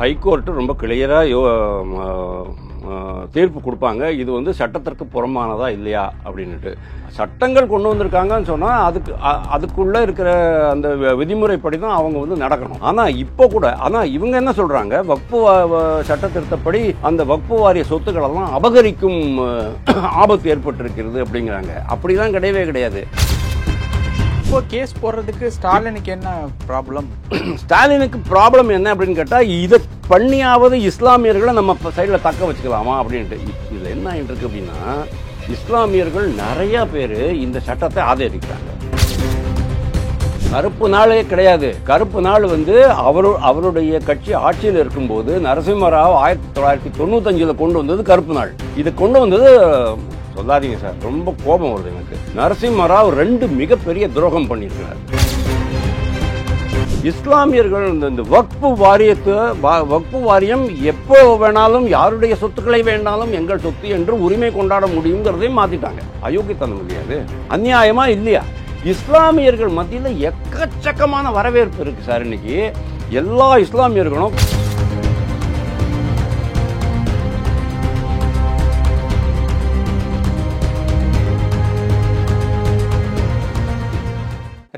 High court ரொம்ப கிளியராக தீர்ப்பு கொடுப்பாங்க. இது வந்து சட்டத்திற்கு புறமானதா இல்லையா அப்படின்ட்டு. சட்டங்கள் கொண்டு வந்திருக்காங்கன்னு சொன்னால் அதுக்குள்ளே இருக்கிற அந்த விதிமுறைப்படி தான் அவங்க வந்து நடக்கணும். ஆனால் இப்போ கூட இவங்க என்ன சொல்கிறாங்க, வக்ஃபு சட்ட திருத்தப்படி அந்த வக்ஃபு வாரிய சொத்துக்களெல்லாம் அபகரிக்கும் ஆபத்து ஏற்பட்டிருக்கிறது அப்படிங்கிறாங்க. அப்படிலாம் கிடையவே கிடையாது. இப்போ கேஸ் போடுறதுக்கு ஸ்டாலினுக்கு என்ன ப்ராப்ளம்? ஸ்டாலினுக்கு ப்ராப்ளம் என்ன அப்படின்னு கேட்டால், இதை பண்ணியாவது இஸ்லாமியர்களை நம்ம சைடில் தக்க வச்சுக்கலாமா அப்படின்ட்டு. இதில் என்ன ஆகிட்டு இருக்கு அப்படின்னா, இஸ்லாமியர்கள் நிறைய பேர் இந்த சட்டத்தை ஆதரிக்கிறாங்க. கருப்பு நாளே கிடையாது. கருப்பு நாள் வந்து அவருடைய கட்சி ஆட்சியில் இருக்கும்போது நரசிம்மராவ் 1995 கொண்டு வந்தது கருப்பு நாள். இது கொண்டு வந்தது சொல்லாதீங்க சார், ரொம்ப கோபம் வருது எனக்கு. நரசிம்மராவ் 2 மிகப்பெரிய துரோகம் பண்ணியிருக்கிறார். இஸ்லாமியர்கள் இந்த வக்ஃபு வாரியம் எப்போ வேணாலும் யாருடைய சொத்துக்களை வேணாலும் எங்கள் சொத்து என்று உரிமை கொண்டாட முடியுங்கிறதையும் மாத்திட்டாங்க. அயோக்கியத்தனம் இல்லையாது, அநியாயமா இல்லையா? இஸ்லாமியர்கள் மத்தியில் எக்கச்சக்கமான வரவேற்பு இருக்கு சார். இன்னைக்கு எல்லா இஸ்லாமியர்களும்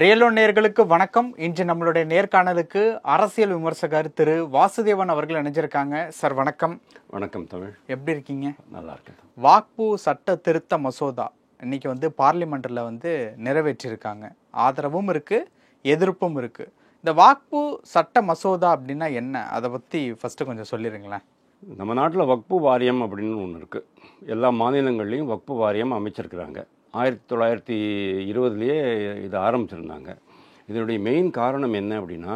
ரியலோ நேயர்களுக்கு வணக்கம். இன்று நம்மளுடைய நேர்காணலுக்கு அரசியல் விமர்சகர் திரு வாசுதேவன் அவர்கள் இணைஞ்சிருக்காங்க. சார் வணக்கம். வணக்கம் தமிழ், எப்படி இருக்கீங்க? நல்லா இருக்கேன். வக்ஃபு சட்ட திருத்த மசோதா இன்னைக்கு வந்து பார்லிமெண்ட்ல வந்து நிறைவேற்றியிருக்காங்க. ஆதரவும் இருக்கு, எதிர்ப்பும் இருக்கு. இந்த வக்ஃபு சட்ட மசோதா அப்படின்னா என்ன, அதை பத்தி ஃபர்ஸ்ட் கொஞ்சம் சொல்லிடுங்களேன். நம்ம நாட்டில் வக்ஃபு வாரியம் அப்படின்னு ஒன்று இருக்கு. எல்லா மாநிலங்கள்லையும் வக்ஃபு வாரியம் அமைச்சிருக்கிறாங்க. 1920 இதை ஆரம்பிச்சிருந்தாங்க. இதனுடைய மெயின் காரணம் என்ன அப்படின்னா,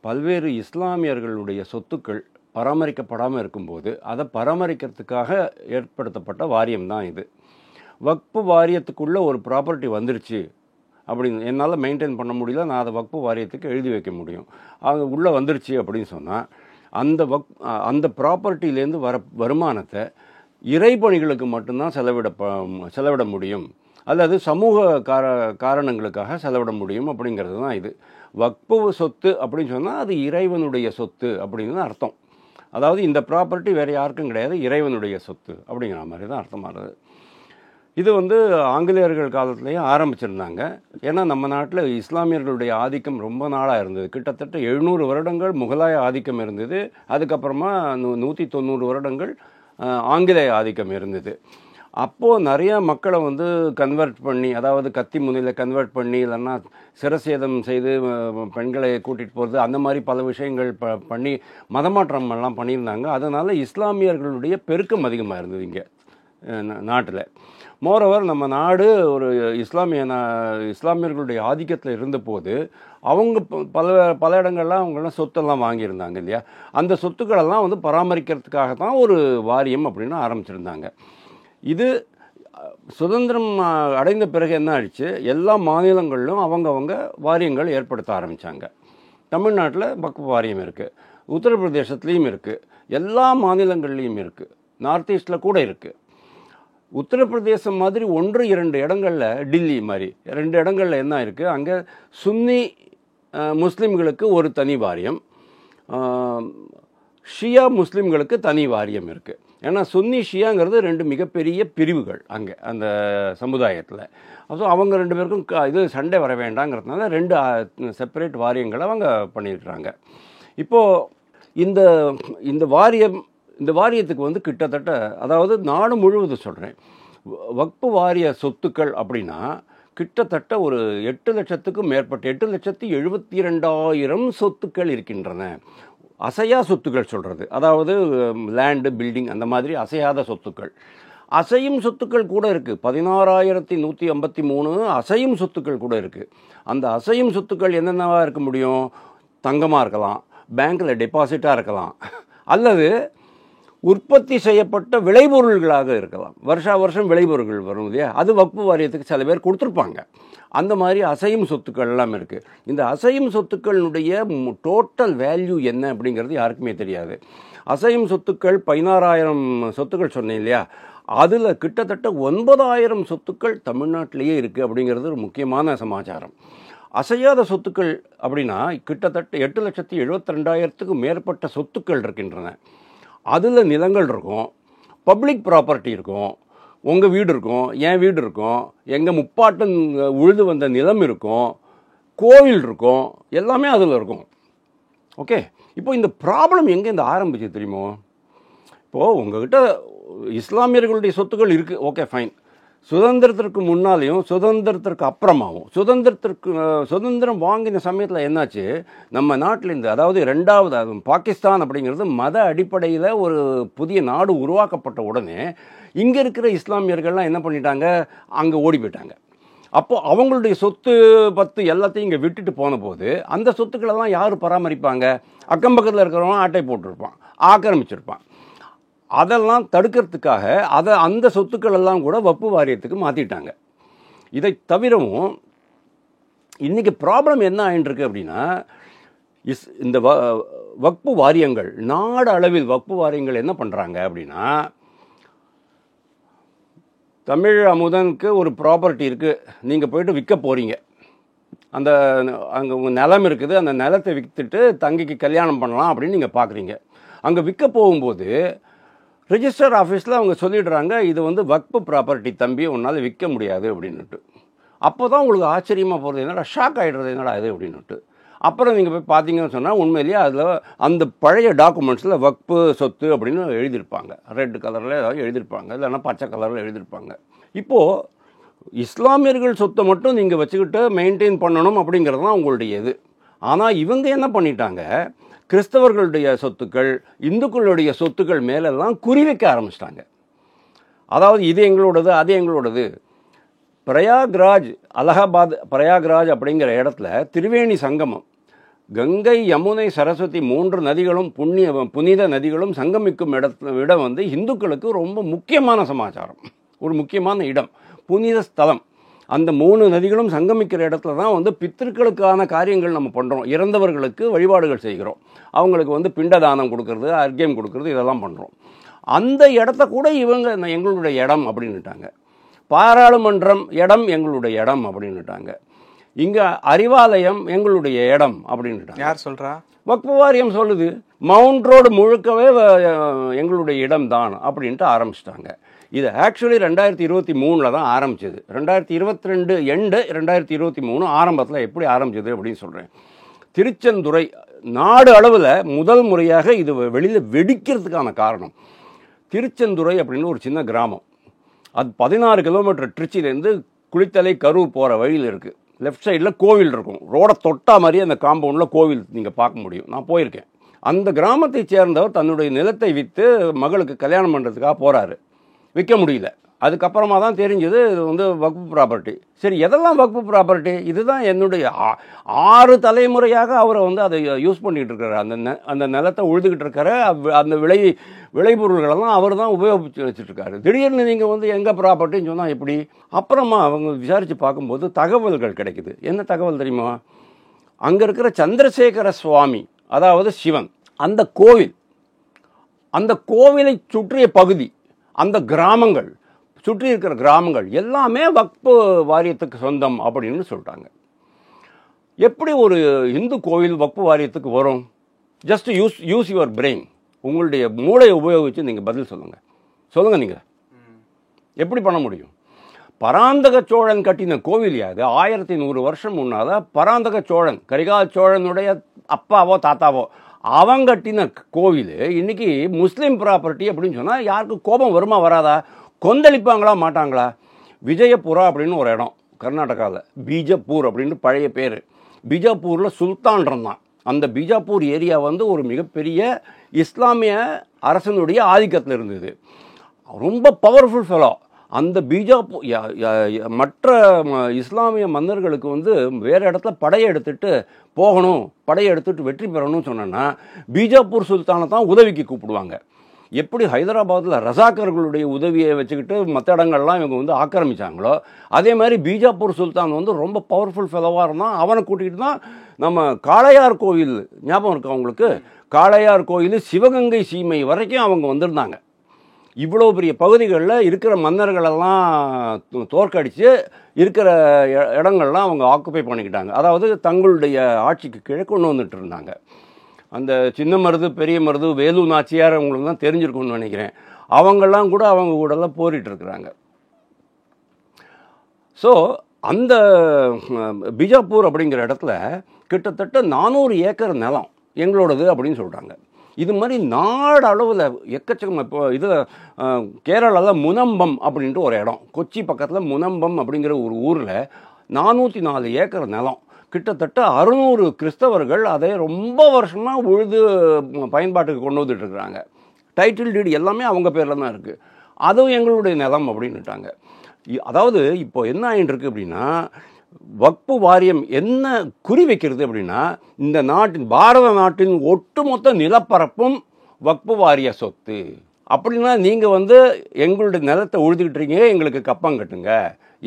பல்வேறு இஸ்லாமியர்களுடைய சொத்துக்கள் பராமரிக்கப்படாமல் இருக்கும்போது அதை பராமரிக்கிறதுக்காக ஏற்படுத்தப்பட்ட வாரியம் தான் இது. வக்ஃபு வாரியத்துக்குள்ளே ஒரு ப்ராப்பர்ட்டி வந்துருச்சு அப்படின்னு என்னால் மெயின்டைன் பண்ண முடியல, நான் அதை வக்ஃபு வாரியத்துக்கு எழுதி வைக்க முடியும். அது உள்ளே வந்துருச்சு அப்படின்னு சொன்னால் அந்த ப்ராப்பர்ட்டியிலேருந்து வருமானத்தை இறைபணிகளுக்கு மட்டும்தான் செலவிட முடியும், அல்லது சமூக காரணங்களுக்காக செலவிட முடியும் அப்படிங்கிறது தான் இது. வக்ஃபு சொத்து அப்படின்னு சொன்னால் அது இறைவனுடைய சொத்து அப்படின்னு அர்த்தம். அதாவது இந்த ப்ராப்பர்ட்டி வேறு யாருக்கும் கிடையாது, இறைவனுடைய சொத்து அப்படிங்கிற மாதிரி தான் அர்த்தமானது. இது வந்து ஆங்கிலேயர்கள் காலத்துலேயும் ஆரம்பிச்சிருந்தாங்க. ஏன்னா நம்ம நாட்டில் இஸ்லாமியர்களுடைய ஆதிக்கம் ரொம்ப நாளாக இருந்தது. கிட்டத்தட்ட 700 வருடங்கள் முகலாய ஆதிக்கம் இருந்தது. அதுக்கப்புறமா 190 வருடங்கள் ஆங்கிலேய ஆதிக்கம் இருந்தது. அப்போது நிறையா மக்களை வந்து கன்வெர்ட் பண்ணி, அதாவது கத்தி முனையில் கன்வெர்ட் பண்ணி, இல்லைன்னா சிரசேதம் செய்து பெண்களை கூட்டிகிட்டு போகிறது, அந்த மாதிரி பல விஷயங்கள் பண்ணி மதமாற்றம் எல்லாம் பண்ணியிருந்தாங்க. அதனால் இஸ்லாமியர்களுடைய பெருக்கம் அதிகமாக இருந்தது இங்கே நாட்டில். மோரோவர் நம்ம நாடு ஒரு இஸ்லாமியர்களுடைய ஆதிக்கத்தில் இருந்தபோது அவங்க பல இடங்கள்லாம் அவங்களாம் சொத்தெல்லாம் வாங்கியிருந்தாங்க இல்லையா. அந்த சொத்துக்களெல்லாம் வந்து பராமரிக்கிறதுக்காக தான் ஒரு வாரியம் அப்படின்னு ஆரம்பிச்சிருந்தாங்க. இது சுதந்திரம் அடைந்த பிறகு என்ன ஆயிடுச்சு, எல்லா மாநிலங்களிலும் அவங்கவங்க வாரியங்கள் ஏற்படுத்த ஆரம்பித்தாங்க. தமிழ்நாட்டில் வக்ஃபு வாரியம் இருக்குது, உத்தரப்பிரதேசத்துலேயும் இருக்குது, எல்லா மாநிலங்கள்லேயும் இருக்குது, நார்த் ஈஸ்டில் கூட இருக்குது. உத்தரப்பிரதேசம் மாதிரி 1-2 இடங்களில், டில்லி மாதிரி 2 இடங்களில் என்ன இருக்குது, அங்கே சுன்னி முஸ்லீம்களுக்கு ஒரு தனி வாரியம், ஷியா முஸ்லீம்களுக்கு தனி வாரியம் இருக்குது. ஏன்னா சுன்னி ஷியாங்கிறது 2 மிகப்பெரிய பிரிவுகள் அங்கே அந்த சமுதாயத்தில். ஸோ அவங்க 2 பேருக்கும் இது சண்டை வர வேண்டாங்கிறதுனால 2 செப்பரேட் வாரியங்களை அவங்க பண்ணியிருக்கிறாங்க. இப்போது இந்த வாரியத்துக்கு வந்து கிட்டத்தட்ட, அதாவது நாடு முழுவதும் சொல்கிறேன், வக்ஃபு வாரிய சொத்துக்கள் அப்படின்னா கிட்டத்தட்ட ஒரு 8 லட்சத்துக்கும் மேற்பட்ட 8,72,000 சொத்துக்கள் இருக்கின்றன. அசையா சொத்துக்கள் சொல்கிறது, அதாவது லேண்டு, பில்டிங், அந்த மாதிரி அசையாத சொத்துக்கள். அசையும் சொத்துக்கள் கூட இருக்குது, 16,153 அசையும் சொத்துக்கள் கூட இருக்குது. அந்த அசையும் சொத்துக்கள் என்னென்னவா இருக்க முடியும்? தங்கமாக இருக்கலாம், பேங்க்கில் டெபாசிட்டாக இருக்கலாம், அல்லது உற்பத்தி செய்யப்பட்ட விளைபொருள்களாக இருக்கலாம். வருஷம் விளைபொருள்கள் வரும் இல்லையா, அது வக்ஃபு வாரியத்துக்கு சில பேர் கொடுத்துருப்பாங்க. அந்த மாதிரி அசையும் சொத்துக்கள் எல்லாம் இருக்குது. இந்த அசையும் சொத்துக்களுடைய டோட்டல் வேல்யூ என்ன அப்படிங்கிறது யாருக்குமே தெரியாது. அசையும் சொத்துக்கள் 16,000 சொத்துக்கள் சொன்னேன் இல்லையா, அதில் கிட்டத்தட்ட 9,000 சொத்துக்கள் தமிழ்நாட்டிலேயே இருக்குது அப்படிங்கிறது ஒரு முக்கியமான சமாச்சாரம். அசையாத சொத்துக்கள் அப்படின்னா கிட்டத்தட்ட 8,72,000 மேற்பட்ட சொத்துக்கள் இருக்கின்றன. அதில் நிலங்கள் இருக்கும், பப்ளிக் ப்ராப்பர்ட்டி இருக்கும், உங்கள் வீடு இருக்கும், என் வீடு இருக்கும், எங்கள் முப்பாட்டன் உழுது வந்த நிலம் இருக்கும், கோவில் இருக்கும், எல்லாமே அதில் இருக்கும். ஓகே, இப்போ இந்த ப்ராப்ளம் எங்கே இந்த ஆரம்பிச்சு தெரியுமோ? இப்போது உங்கள்கிட்ட இஸ்லாமியர்களுடைய சொத்துக்கள் இருக்குது, ஓகே ஃபைன். சுதந்திரத்திற்கு முன்னாலேயும் சுதந்திரத்திற்கு அப்புறமாவும் சுதந்திரம் வாங்கின சமயத்தில் என்னாச்சு, நம்ம நாட்டில் இந்த அதாவது ரெண்டாவது பாகிஸ்தான் அப்படிங்கிறது மத அடிப்படையில் ஒரு புதிய நாடு உருவாக்கப்பட்ட உடனே இங்கே இருக்கிற இஸ்லாமியர்கள்லாம் என்ன பண்ணிட்டாங்க, அங்கே ஓடி போயிட்டாங்க. அப்போது அவங்களுடைய சொத்து பத்து எல்லாத்தையும் இங்கே விட்டுட்டு போன போது அந்த சொத்துக்களெல்லாம் யார் பராமரிப்பாங்க? அக்கம் பக்கத்தில் இருக்கிறவங்க ஆட்டை போட்டிருப்பான், ஆக்கிரமிச்சிருப்பான். அதெல்லாம் தடுக்கிறதுக்காக அந்த சொத்துக்கள் எல்லாம் கூட வக்ஃபு வாரியத்துக்கு மாற்றிட்டாங்க. இதை தவிரவும் இன்றைக்கி ப்ராப்ளம் என்ன ஆகிட்டுருக்கு அப்படின்னா, இந்த வக்ஃபு வாரியங்கள், நாடு அளவில் வக்ஃபு வாரியங்கள் என்ன பண்ணுறாங்க அப்படின்னா, தமிழ் அமுதனுக்கு ஒரு ப்ராப்பர்ட்டி இருக்குது, நீங்கள் போய்ட்டு விற்க போகிறீங்க. அங்கே உங்கள் நிலம் இருக்குது, அந்த நிலத்தை விற்றுட்டு தங்கிக்கு கல்யாணம் பண்ணலாம் அப்படின்னு நீங்கள் பார்க்குறீங்க. அங்கே விற்க போகும்போது ரிஜிஸ்டர் ஆஃபீஸில் அவங்க சொல்லிடுறாங்க, இது வக்ஃபு ப்ராப்பர்ட்டி தம்பி, உன்னால் விற்க முடியாது அப்படின்னுட்டு. அப்போ தான் உங்களுக்கு ஆச்சரியமாக போகிறது, என்னடா ஷாக் ஆகிடுறது, என்னடா இது அப்படின்னுட்டு. அப்புறம் நீங்கள் போய் பார்த்தீங்கன்னு சொன்னால் உண்மையிலேயே அதில் அந்த பழைய டாக்குமெண்ட்ஸில் வக்ஃபு சொத்து அப்படின்னு எழுதியிருப்பாங்க. ரெட் கலரில் ஏதாவது எழுதியிருப்பாங்க, இல்லைன்னா பச்சை கலரில் எழுதியிருப்பாங்க. இப்போது இஸ்லாமியர்கள் சொத்தை மட்டும் நீங்கள் வச்சுக்கிட்டு மெயின்டைன் பண்ணணும் அப்படிங்கிறது தான் உங்களுடைய இது. ஆனால் இவங்க என்ன பண்ணிட்டாங்க, கிறிஸ்தவர்களுடைய சொத்துக்கள், இந்துக்களுடைய சொத்துக்கள் மேலெல்லாம் குறி வைக்க ஆரம்பிச்சிட்டாங்க. அதாவது இது எங்களோடது, அது எங்களோடது. பிரயாக்ராஜ், அலகாபாத் பிரயாக்ராஜ் அப்படிங்கிற இடத்துல திரிவேணி சங்கமம், கங்கை யமுனை சரஸ்வதி 3 நதிகளும் புனித நதிகளும் சங்கமிக்கும் இடம் இந்துக்களுக்கு ரொம்ப முக்கியமான சமாச்சாரம், ஒரு முக்கியமான இடம், புனித ஸ்தலம். அந்த 3 நதிகளும் சங்கமிக்கிற இடத்துல தான் பித்திருக்களுக்கான காரியங்கள் நம்ம பண்ணுறோம். இறந்தவர்களுக்கு வழிபாடுகள் செய்கிறோம், அவங்களுக்கு பிண்டதானம் கொடுக்கறது, அர்க்கியம் கொடுக்கறது, இதெல்லாம் பண்ணுறோம். அந்த இடத்த கூட இவங்க எங்களுடைய இடம் அப்படின்னுட்டாங்க. பாராளுமன்றம் இடம் எங்களுடைய இடம் அப்படின்னுட்டாங்க. இங்கே அறிவாலயம் எங்களுடைய இடம் அப்படின்னுட்டாங்க. யார் சொல்கிறா? வக்ஃபு வாரியம் சொல்லுது. மவுண்ட் ரோடு முழுக்கவே எங்களுடைய இடம் தான் அப்படின்ட்டு ஆரம்பிச்சிட்டாங்க. இது ஆக்சுவலி 2023 தான் ஆரம்பிச்சது. 2022 எண்டு, 2023 ஆரம்பத்தில் எப்படி ஆரம்பிச்சது அப்படின்னு சொல்கிறேன். திருச்செந்துறை நாடு அளவில் முதல் முறையாக இது வெளியில் வெடிக்கிறதுக்கான காரணம், திருச்செந்துறை அப்படின்னு ஒரு சின்ன கிராமம். அது 16 கிலோமீட்டர் திருச்சியிலேருந்து குளித்தலை கரூர் போகிற வழியில் இருக்குது. லெஃப்ட் சைடில் கோவில் இருக்கும், ரோடை தொட்டா மாதிரி அந்த காம்பவுண்டில் கோவில் நீங்கள் பார்க்க முடியும். நான் போயிருக்கேன். அந்த கிராமத்தை சேர்ந்தவர் தன்னுடைய நிலத்தை விற்று மகளுக்கு கல்யாணம் பண்ணுறதுக்காக போகிறாரு. விற்க முடியல. அதுக்கப்புறமா தான் தெரிஞ்சது இது வக்ஃபு ப்ராப்பர்ட்டி. சரி, எதெல்லாம் வக்ஃபு ப்ராப்பர்ட்டி? இதுதான் என்னுடைய 6 தலைமுறையாக அவரை அதை யூஸ் பண்ணிகிட்டு இருக்காரு. அந்த நிலத்தை உழுதுகிட்டு இருக்காரு. அந்த விளைபொருள்களெல்லாம் அவர் தான் உபயோகித்து வச்சுட்ருக்காரு. திடீர்னு நீங்கள் எங்கள் ப்ராப்பர்ட்டின்னு சொன்னால் எப்படி? அப்புறமா அவங்க விசாரித்து பார்க்கும்போது தகவல்கள் கிடைக்குது. என்ன தகவல் தெரியுமா? அங்கே இருக்கிற சந்திரசேகர சுவாமி, அதாவது சிவன், அந்த கோவிலை சுற்றிய பகுதி, அந்த கிராமங்கள், சுற்றி இருக்கிற கிராமங்கள் எல்லாமே வக்ஃபு வாரியத்துக்கு சொந்தம் அப்படின்னு சொல்லிட்டாங்க. எப்படி ஒரு இந்து கோவில் வக்ஃபு வாரியத்துக்கு வரும்? ஜஸ்ட் யூஸ் யுவர் பிரெயின், உங்களுடைய மூளையை உபயோகித்து நீங்கள் பதில் சொல்லுங்கள். நீங்கள் எப்படி பண்ண முடியும்? பராந்தக சோழன் கட்டின கோவில் யாது? 1100 வருஷம் முன்னால் பராந்தக சோழன், கரிகால் சோழனுடைய அப்பாவோ தாத்தாவோ அவங்க கட்டின கோவில் இன்னைக்கு முஸ்லீம் ப்ராப்பர்ட்டி அப்படின்னு சொன்னால் யாருக்கு கோபம் வருமா வராதா? கொந்தளிப்பாங்களா மாட்டாங்களா? விஜயபுரா அப்படின்னு ஒரு இடம் கர்நாடகாவில், பீஜப்பூர் அப்படின்னு பழைய பேர். பீஜாப்பூரில் சுல்தான் இருந்தான். அந்த பீஜாப்பூர் ஏரியா ஒரு மிகப்பெரிய இஸ்லாமிய அரசனுடைய ஆதிக்கத்தில் இருந்தது. ரொம்ப பவர்ஃபுல் ஃபெலோ. அந்த பீஜாப்பூர் மற்ற இஸ்லாமிய மன்னர்களுக்கு வேறு இடத்துல படையெடுத்துட்டு போகணும், படையெடுத்துட்டு வெற்றி பெறணும்னு சொன்னோன்னா பீஜாப்பூர் சுல்தானை தான் உதவிக்கு கூப்பிடுவாங்க. எப்படி ஹைதராபாத்தில் ரசாக்கர்களுடைய உதவியை வச்சுக்கிட்டு மற்ற இடங்கள்லாம் இவங்க ஆக்கிரமிச்சாங்களோ, அதே மாதிரி பீஜாப்பூர் சுல்தான் ரொம்ப பவர்ஃபுல் ஃபெலோவாக இருந்தான். அவனை கூட்டிகிட்டு தான் நம்ம காளையார் கோவில், ஞாபகம் இருக்கு அவங்களுக்கு? காளையார் கோயில் சிவகங்கை சீமை வரைக்கும் அவங்க வந்திருந்தாங்க. இவ்வளோ பெரிய பகுதிகளில் இருக்கிற மன்னர்களெல்லாம் தோற்கடித்து இருக்கிற இடங்கள்லாம் அவங்க ஆக்குப்பை பண்ணிக்கிட்டாங்க. அதாவது தங்களுடைய ஆட்சிக்கு கீழே கொண்டு வந்துட்டு இருந்தாங்க. அந்த சின்ன மருது, பெரிய மருது, வேலு நாச்சியார் அவங்களுக்கு தான் தெரிஞ்சிருக்கும்னு நினைக்கிறேன். அவங்கெல்லாம் கூட அவங்க கூடலாம் போரிட்டு இருக்கிறாங்க. ஸோ அந்த பிஜாப்பூர் அப்படிங்கிற இடத்துல கிட்டத்தட்ட 400 ஏக்கர் நிலம் எங்களோடது அப்படின்னு சொல்கிறாங்க. இது மாதிரி நாடு அளவில் எக்கச்சக்கம். இப்போ இதில் கேரளாவில் முனம்பம் அப்படின்ட்டு ஒரு இடம், கொச்சி பக்கத்தில் முனம்பம் அப்படிங்கிற ஒரு ஊரில் 404 ஏக்கர் நிலம், கிட்டத்தட்ட 600 கிறிஸ்தவர்கள் அதை ரொம்ப வருஷமாக உழுது பயன்பாட்டுக்கு கொண்டு வந்துட்டுருக்குறாங்க. டைட்டில் டீடு எல்லாமே அவங்க பேரில் தான் இருக்குது. அதுவும் எங்களுடைய நிலம் அப்படின்னுட்டாங்க. அதாவது இப்போ என்ன ஆகிட்டு இருக்கு அப்படின்னா, வக்பு வாரியம் என்ன குறி வைக்கிறது அப்படின்னா, இந்த நாட்டின் பாரத நாட்டின் ஒட்டுமொத்த நிலப்பரப்பும் வக்பு வாரிய சொத்து. அப்படின்னா நீங்கள் எங்களுடைய நிலத்தை உழுதுகிட்டு இருக்கீங்க, எங்களுக்கு கப்பம் கட்டுங்க.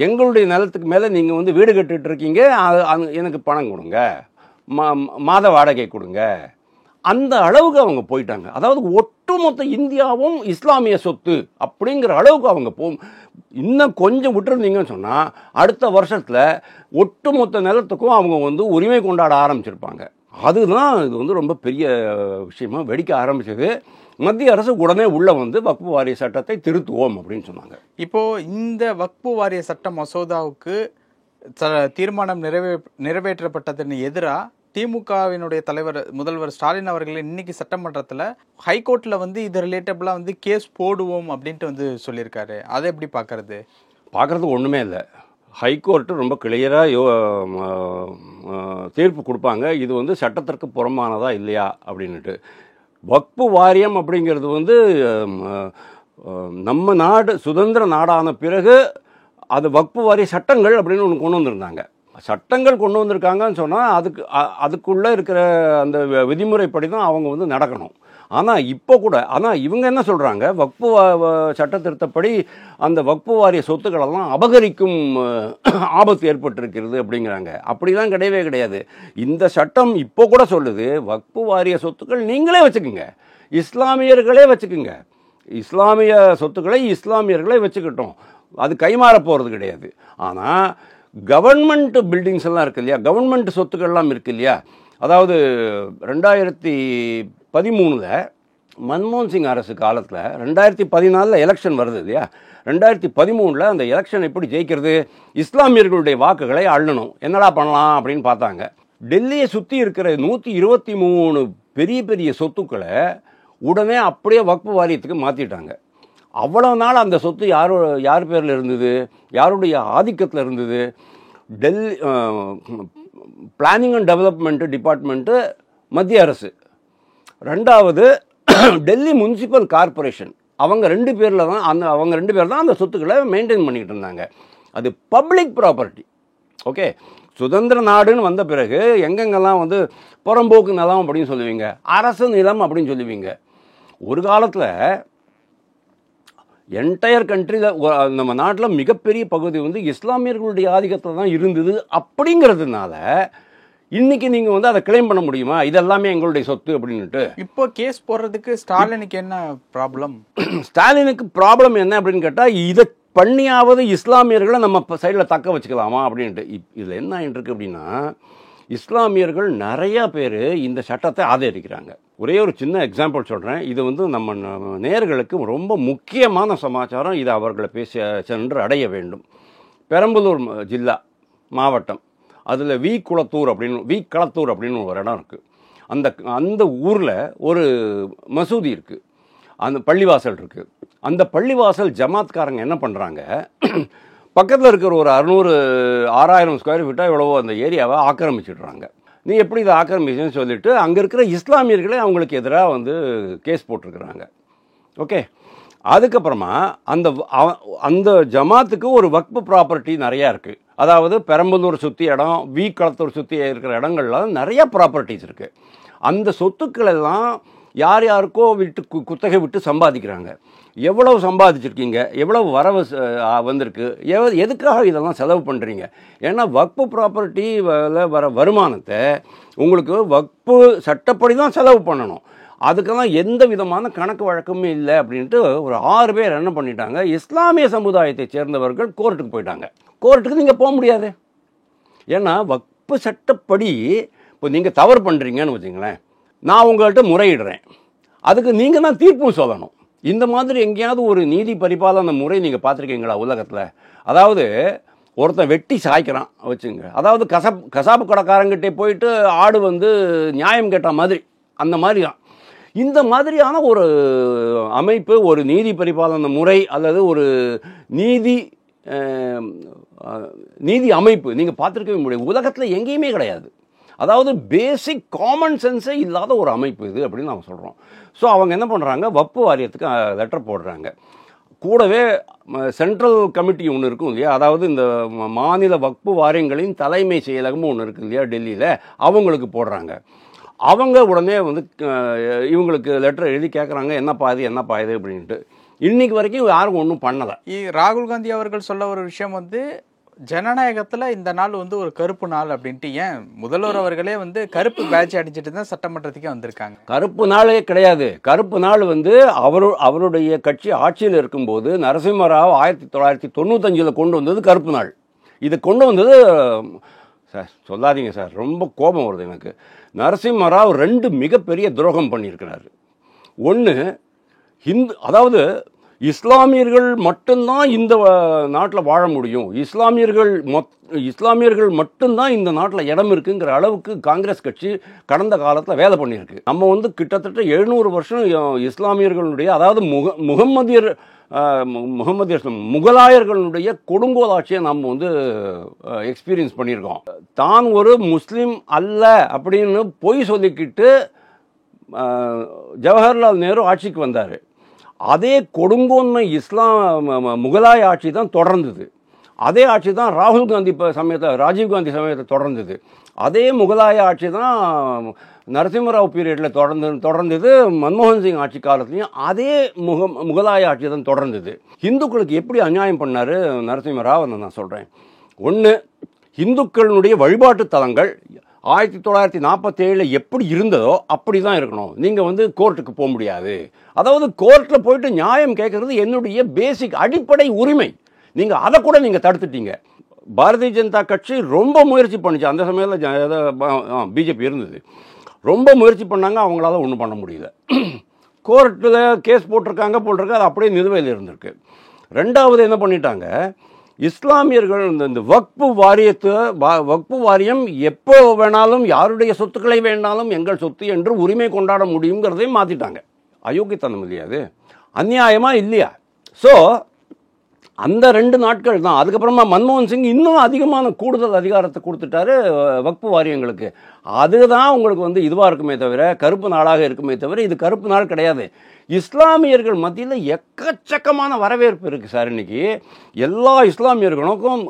எங்களுடைய நிலத்துக்கு மேலே நீங்கள் வீடு கட்டிகிட்டு இருக்கீங்க, எனக்கு பணம் கொடுங்க, மாத வாடகை கொடுங்க. அந்த அளவுக்கு அவங்க போயிட்டாங்க. அதாவது ஒட்டுமொத்த இந்தியாவும் இஸ்லாமிய சொத்து அப்படிங்கிற அளவுக்கு அவங்க இன்னும் கொஞ்சம் விட்டுருந்தீங்கன்னு சொன்னால் அடுத்த வருஷத்தில் ஒட்டுமொத்த நிலத்துக்கும் அவங்க உரிமை கொண்டாட ஆரம்பிச்சிருப்பாங்க. அதுதான் இது ரொம்ப பெரிய விஷயமா வெடிக்க ஆரம்பிச்சது. மத்திய அரசு உடனே உள்ள வக்பு வாரிய சட்டத்தை திருத்துவோம் அப்படின்னு சொன்னாங்க. இப்போது இந்த வக்பு வாரிய சட்ட மசோதாவுக்கு தீர்மானம் நிறைவேற்றப்பட்டதற்கு எதிராக திமுகவினுடைய தலைவர் முதல்வர் ஸ்டாலின் அவர்கள் இன்னைக்கு சட்டமன்றத்தில் ஹைகோர்ட்டில் இது ரிலேட்டபிளாக கேஸ் போடுவோம் அப்படின்ட்டு சொல்லியிருக்காரு. அதை எப்படி பார்க்கறது ஒன்றுமே இல்லை. ஹைகோர்ட்டு ரொம்ப கிளியராக தீர்ப்பு கொடுப்பாங்க, இது சட்டத்திற்கு புறம்பானதா இல்லையா அப்படின்ட்டு. வக்பு வாரியம் அப்படிங்கிறது நம்ம நாடு சுதந்திர நாடான பிறகு அது வக்பு வாரிய சட்டங்கள் அப்படின்னு ஒன்று கொண்டு வந்திருந்தாங்க. சட்டங்கள் கொண்டு வந்திருக்காங்கன்னு சொன்னால் அதுக்குள்ளே இருக்கிற அந்த விதிமுறைப்படி தான் அவங்க நடக்கணும். ஆனால் இப்போ கூட இவங்க என்ன சொல்கிறாங்க, வக்பு சட்ட திருத்தப்படி அந்த வக்பு வாரிய சொத்துக்களெல்லாம் அபகரிக்கும் ஆபத்து ஏற்பட்டிருக்கிறது அப்படிங்கிறாங்க. அப்படிலாம் கிடையவே கிடையாது. இந்த சட்டம் இப்போ கூட சொல்லுது, வக்பு வாரிய சொத்துக்கள் நீங்களே வச்சுக்கோங்க, இஸ்லாமியர்களே வச்சுக்கோங்க, இஸ்லாமிய சொத்துக்களை இஸ்லாமியர்களே வச்சுக்கிட்டோம், அது கைமாற போகிறது கிடையாது. ஆனால் கவர்மெண்ட் பில்டிங்ஸ் எல்லாம் இருக்குது இல்லையா, கவர்மெண்ட் சொத்துக்கள்லாம் இருக்குது இல்லையா, அதாவது 2013 மன்மோகன் சிங் அரசு காலத்தில் 2014 எலெக்ஷன் வருது இல்லையா, 2013 அந்த எலெக்ஷன் எப்படி ஜெயிக்கிறது, இஸ்லாமியர்களுடைய வாக்குகளை அள்ளணும், என்னடா பண்ணலாம் அப்படின்னு பார்த்தாங்க. டெல்லியை சுற்றி இருக்கிற 123 பெரிய பெரிய சொத்துக்களை உடனே அப்படியே வக்பு வாரியத்துக்கு மாற்றிட்டாங்க. அவ்வளோ நாள் அந்த சொத்து யார் பேரில் இருந்தது, யாருடைய ஆதிக்கத்தில் இருந்தது? பிளானிங் அண்ட் டெவலப்மெண்ட் டிபார்ட்மெண்ட்டு மத்திய அரசு, ரெண்டாவது டெல்லி முனிசிபல் கார்பரேஷன், அவங்க 2 பேரில் தான் அவங்க 2 பேர் தான் அந்த சொத்துக்களை மெயின்டைன் பண்ணிக்கிட்டு இருந்தாங்க. அது பப்ளிக் ப்ராப்பர்ட்டி. ஓகே, சுதந்திர நாடுன்னு வந்த பிறகு எங்கெங்கெல்லாம் புறம்போக்கு நிலம் அப்படின்னு சொல்லுவீங்க, அரசு நிலம் அப்படின்னு சொல்லுவீங்க. ஒரு காலத்தில் என்டையர் கண்ட்ரியில் நம்ம நாட்டில் மிகப்பெரிய பகுதி இஸ்லாமியர்களுடைய ஆதிக்கத்தில் தான் இருந்தது. அப்படிங்கிறதுனால இன்னைக்கு நீங்கள் அதை கிளைம் பண்ண முடியுமா, இதெல்லாமே எங்களுடைய சொத்து அப்படின்ட்டு? இப்போ கேஸ் போடுறதுக்கு ஸ்டாலினுக்கு என்ன ப்ராப்ளம்? ஸ்டாலினுக்கு ப்ராப்ளம் என்ன அப்படின்னு கேட்டால், இதை பண்ணியாவது இஸ்லாமியர்களை நம்ம சைடில் தக்க வச்சுக்கலாமா அப்படின்ட்டு. இதில் என்ன ஆகிட்டு இருக்கு அப்படின்னா, இஸ்லாமியர்கள் நிறையா பேர் இந்த சட்டத்தை ஆதரிக்கிறாங்க. ஒரே ஒரு சின்ன எக்ஸாம்பிள் சொல்கிறேன். இது நம்ம நேயர்களுக்கு ரொம்ப முக்கியமான சமாச்சாரம், இது அவர்களை சென்று அடைய வேண்டும். பெரம்பலூர் ஜில்லா மாவட்டம், அதில் வி களத்தூர் அப்படின்னு ஒரு இடம் இருக்குது. அந்த ஊரில் ஒரு மசூதி இருக்குது, அந்த பள்ளிவாசல் இருக்குது. அந்த பள்ளிவாசல் ஜமாத்காரங்க என்ன பண்ணுறாங்க, பக்கத்தில் இருக்கிற ஒரு 6000 ஸ்கொயர் ஃபீட்டாக எவ்வளவோ அந்த ஏரியாவை ஆக்கிரமிச்சிடுறாங்க. நீ எப்படி இதை ஆக்கிரமிச்சுன்னு சொல்லிட்டு அங்கே இருக்கிற இஸ்லாமியர்களே அவங்களுக்கு எதிராக கேஸ் போட்டிருக்கிறாங்க. ஓகே, அதுக்கப்புறமா அந்த ஜமாத்துக்கு ஒரு வக்பு ப்ராப்பர்ட்டி நிறையா இருக்குது. அதாவது பெரம்பலூர் சுற்றி இடம், வி களத்தூர் சுற்றி இருக்கிற இடங்கள்லாம் நிறையா ப்ராப்பர்ட்டிஸ் இருக்குது. அந்த சொத்துக்களெல்லாம் யார் யாருக்கோ குத்தகை விட்டு சம்பாதிக்கிறாங்க. எவ்வளவு சம்பாதிச்சிருக்கீங்க, எவ்வளவு வரவு வந்திருக்கு, எதுக்காக இதெல்லாம் செலவு பண்ணுறீங்க? ஏன்னா வக்பு ப்ராப்பர்ட்டி வர வருமானத்தை உங்களுக்கு வக்பு சட்டப்படி தான் செலவு பண்ணணும். அதுக்கெல்லாம் எந்த விதமான கணக்கு வழக்கமே இல்லை அப்படின்ட்டு ஒரு 6 பேர் என்ன பண்ணிட்டாங்க, இஸ்லாமிய சமுதாயத்தை சேர்ந்தவர்கள் கோர்ட்டுக்கு போயிட்டாங்க. கோர்ட்டுக்கு நீங்கள் போக முடியாது. ஏன்னா வக்பு சட்டப்படி இப்போ நீங்கள் தவறு பண்ணுறீங்கன்னு வச்சுங்களேன், நான் உங்கள்கிட்ட முறையிடுறேன், அதுக்கு நீங்கள் தான் தீர்ப்பும் சொல்லணும். இந்த மாதிரி எங்கேயாவது ஒரு நீதி பரிபாலன முறை நீங்கள் பார்த்துருக்கீங்களா உலகத்தில்? அதாவது ஒருத்தன் வெட்டி சாய்க்கிறான் வச்சுங்க, அதாவது கசாப்பு கடைக்காரங்கிட்டே போயிட்டு ஆடு வந்து நியாயம் கேட்ட மாதிரி, அந்த மாதிரி தான். இந்த மாதிரியான ஒரு அமைப்பு, ஒரு நீதி பரிபாலன முறை அல்லது ஒரு நீதி அமைப்பு நீங்கள் பார்த்துருக்கவே முடியும். உலகத்தில் எங்கேயுமே கிடையாது. அதாவது பேசிக் காமன் சென்ஸே இல்லாத ஒரு அமைப்பு இது அப்படின்னு நம்ம சொல்கிறோம். ஸோ அவங்க என்ன பண்ணுறாங்க, வக்ஃபு வாரியத்துக்கு லெட்டர் போடுறாங்க. கூடவே சென்ட்ரல் கமிட்டி ஒன்று இருக்கும் இல்லையா, அதாவது இந்த மாநில வக்ஃபு வாரியங்களின் தலைமை செயலகமும் ஒன்று இருக்குது இல்லையா டெல்லியில், அவங்களுக்கு போடுறாங்க. அவங்க உடனே வந்து இவங்களுக்கு லெட்டர் எழுதி கேட்குறாங்க, என்னப்பா இது அப்படின்ட்டு. இன்னைக்கு வரைக்கும் யாரும் ஒன்றும் பண்ணலை. ராகுல் காந்தி அவர்கள் சொல்ல ஒரு விஷயம் வந்து, ஜனநாயகத்தில் இந்த நாள் வந்து ஒரு கருப்பு நாள் அப்படின்ட்டு. ஏன் முதல்வர் அவர்களே வந்து கருப்பு பேட்ச் அடிச்சுட்டு தான் சட்டமன்றத்துக்கே வந்திருக்காங்க. கருப்பு நாளே கிடையாது. கருப்பு நாள் வந்து அவருடைய கட்சி ஆட்சியில் இருக்கும்போது நரசிம்மராவ் 1995 கொண்டு வந்தது கருப்பு நாள். இது கொண்டு வந்தது சார், சொல்லாதீங்க சார், ரொம்ப கோபம் வருது எனக்கு. நரசிம்மராவ் 2 மிகப்பெரிய துரோகம் பண்ணியிருக்கிறாரு. ஒன்று, அதாவது இஸ்லாமியர்கள் மட்டும்தான் இந்த நாட்டில் வாழ முடியும், இஸ்லாமியர்கள் மட்டும்தான் இந்த நாட்டில் இடம் இருக்குங்கிற அளவுக்கு காங்கிரஸ் கட்சி கடந்த காலத்தில் வேலை பண்ணியிருக்கு. நம்ம வந்து கிட்டத்தட்ட 700 வருஷம் இஸ்லாமியர்களுடைய, அதாவது முகலாயர்களுடைய கொடுங்கோல் ஆட்சியை நம்ம வந்து எக்ஸ்பீரியன்ஸ் பண்ணியிருக்கோம். தான் ஒரு முஸ்லீம் அல்ல அப்படின்னு பொய் சொல்லிக்கிட்டு ஜவஹர்லால் நேரு ஆட்சிக்கு வந்தார். அதே கொடுங்கோன்மை முகலாய ஆட்சி தான் தொடர்ந்தது. அதே ஆட்சி தான் ராஜீவ்காந்தி சமயத்தை தொடர்ந்தது. அதே முகலாய ஆட்சி தான் நரசிம்மராவ் பீரியடில் தொடர்ந்தது. மன்மோகன் சிங் ஆட்சி காலத்துலையும் அதே முகலாய ஆட்சி தான் தொடர்ந்தது. இந்துக்களுக்கு எப்படி அநியாயம் பண்ணார் நரசிம்மராவ் நான் சொல்கிறேன். ஒன்று, இந்துக்களுடைய வழிபாட்டு தலங்கள் 1947 எப்படி இருந்ததோ அப்படி தான் இருக்கணும். நீங்கள் வந்து கோர்ட்டுக்கு போக முடியாது. அதாவது கோர்ட்டில் போயிட்டு நியாயம் கேட்கறது என்னுடைய பேசிக் அடிப்படை உரிமை. நீங்கள் அதை கூட நீங்கள் தடுத்துட்டீங்க. பாரதிய ஜனதா கட்சி ரொம்ப முயற்சி பண்ணிச்சு. அந்த சமயத்தில் பிஜேபி இருந்தது. ரொம்ப முயற்சி பண்ணாங்க, அவங்களால ஒன்றும் பண்ண முடியல. கோர்ட்டில் கேஸ் போட்டிருக்காங்க, அது அப்படியே நிலுவையில் இருந்திருக்கு. ரெண்டாவது என்ன பண்ணிட்டாங்க, இஸ்லாமியர்கள் இந்த வக்ஃபு வாரியம் எப்போ வேணாலும் யாருடைய சொத்துக்களை வேணாலும் எங்கள் சொத்து என்று உரிமை கொண்டாட முடியுங்கிறதையும் மாற்றிட்டாங்க. அயோக்கியத்தனம் இல்லையா அது? அநியாயமா இல்லையா? ஸோ அந்த 2 நாட்கள் தான். அதுக்கப்புறமா மன்மோகன் சிங் இன்னும் அதிகமான கூடுதல் அதிகாரத்தை கொடுத்துட்டாரு வக்ஃபு வாரியங்களுக்கு. அதுதான் உங்களுக்கு வந்து இதுவாக இருக்குமே தவிர, கருப்பு நாளாக இருக்குமே தவிர, இது கருப்பு நாள் கிடையாது. இஸ்லாமியர்கள் மத்தியில் எக்கச்சக்கமான வரவேற்பு இருக்குது சார். இன்னைக்கு எல்லா இஸ்லாமியர்களுக்கும்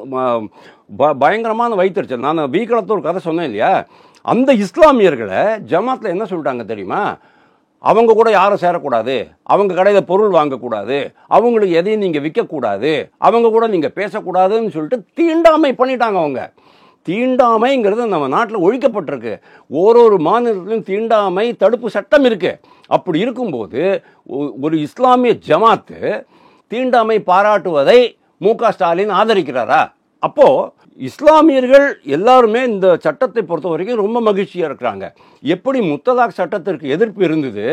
பயங்கரமான வைத்தறிச்சல். நான் வீக்களத்தில் ஒரு கதை சொன்னேன் இல்லையா, அந்த இஸ்லாமியர்களை ஜமாத்தில் என்ன சொல்லிட்டாங்க தெரியுமா, அவங்க கூட யாரும் சேரக்கூடாது, அவங்க கடையில் பொருள் வாங்கக்கூடாது, அவங்களுக்கு எதையும் நீங்கள் விற்கக்கூடாது, அவங்க கூட நீங்கள் பேசக்கூடாதுன்னு சொல்லிட்டு தீண்டாமை பண்ணிட்டாங்க. அவங்க தீண்டாமைங்கிறது நம்ம நாட்டில் ஒழிக்கப்பட்டிருக்கு. ஒரு மாநிலத்திலும் தீண்டாமை தடுப்பு சட்டம் இருக்கு. அப்படி இருக்கும்போது ஒரு இஸ்லாமிய ஜமாத்து தீண்டாமை பாராட்டுவதை மு.க. ஸ்டாலின் ஆதரிக்கிறாரா? அப்போ இஸ்லாமியர்கள் எல்லாருமே இந்த சட்டத்தை பொறுத்த வரைக்கும் ரொம்ப மகிழ்ச்சியாக இருக்கிறாங்க. எப்படி முத்தலாக் சட்டத்திற்கு எதிர்ப்பு இருந்தது,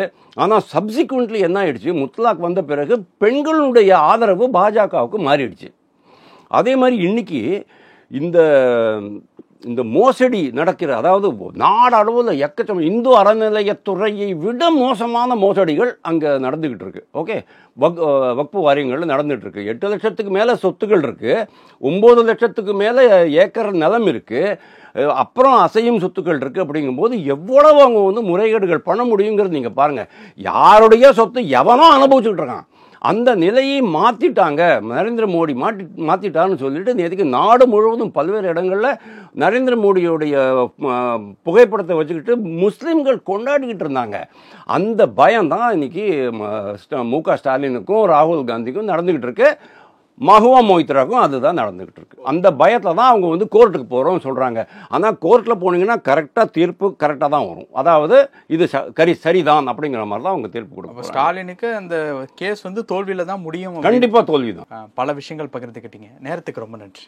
ஆனால் சப்சிக்வெண்ட்லி என்ன ஆயிடுச்சு, முத்தலாக் வந்த பிறகு பெண்களுடைய ஆதரவு பாஜகவுக்கு மாறிடுச்சு. அதே மாதிரி இன்னைக்கு இந்த மோசடி நடக்கிற, அதாவது நாடளவில் எக்கச்சக்கம் இந்து அறநிலையத்துறையை விட மோசமான மோசடிகள் அங்கே நடந்துக்கிட்டு இருக்கு. ஓகே, வக்ஃபு வாரியங்களில் நடந்துகிட்டு இருக்கு. 8 லட்சத்துக்கு மேலே சொத்துக்கள் இருக்கு, 9 லட்சத்துக்கு மேலே ஏக்கர் நிலம் இருக்கு, அப்புறம் அசையும் சொத்துக்கள் இருக்கு. அப்படிங்கும்போது எவ்வளவு அவங்க வந்து முறைகேடுகள் பண்ண முடியுங்கிறது நீங்கள் பாருங்க. யாருடைய சொத்து எவனோ அனுபவிச்சுக்கிட்டு இருக்கான். அந்த நிலையை மாற்றிட்டாங்க, நரேந்திர மோடி மாற்றிட்டான்னு சொல்லிட்டு நேற்றுக்கு நாடு முழுவதும் பல்வேறு இடங்களில் நரேந்திர மோடியோடைய புகைப்படத்தை வச்சுக்கிட்டு முஸ்லீம்கள் கொண்டாடிக்கிட்டு இருந்தாங்க. அந்த பயம்தான் இன்னைக்கு மு.க. ஸ்டாலினுக்கும் ராகுல் காந்திக்கும் நடந்துக்கிட்டு இருக்கு. மஹுவா மொய்த்ராக்கும் அதுதான் நடந்துகிட்டு இருக்கு. அந்த பயத்தில் தான் அவங்க வந்து கோர்ட்டுக்கு போகிறோம் சொல்கிறாங்க. ஆனால் கோர்ட்டில் போனீங்கன்னா கரெக்டாக தீர்ப்பு கரெக்டாக தான் வரும். அதாவது இது சரிதான் அப்படிங்கிற மாதிரி தான் அவங்க தீர்ப்பு கொடுக்கும். ஸ்டாலினுக்கு அந்த கேஸ் வந்து தோல்வியில் தான் முடியும். கண்டிப்பாக தோல்வி தான். பல விஷயங்கள் பகிர்ந்துக்கிட்டீங்க. நேரத்துக்கு ரொம்ப நன்றி.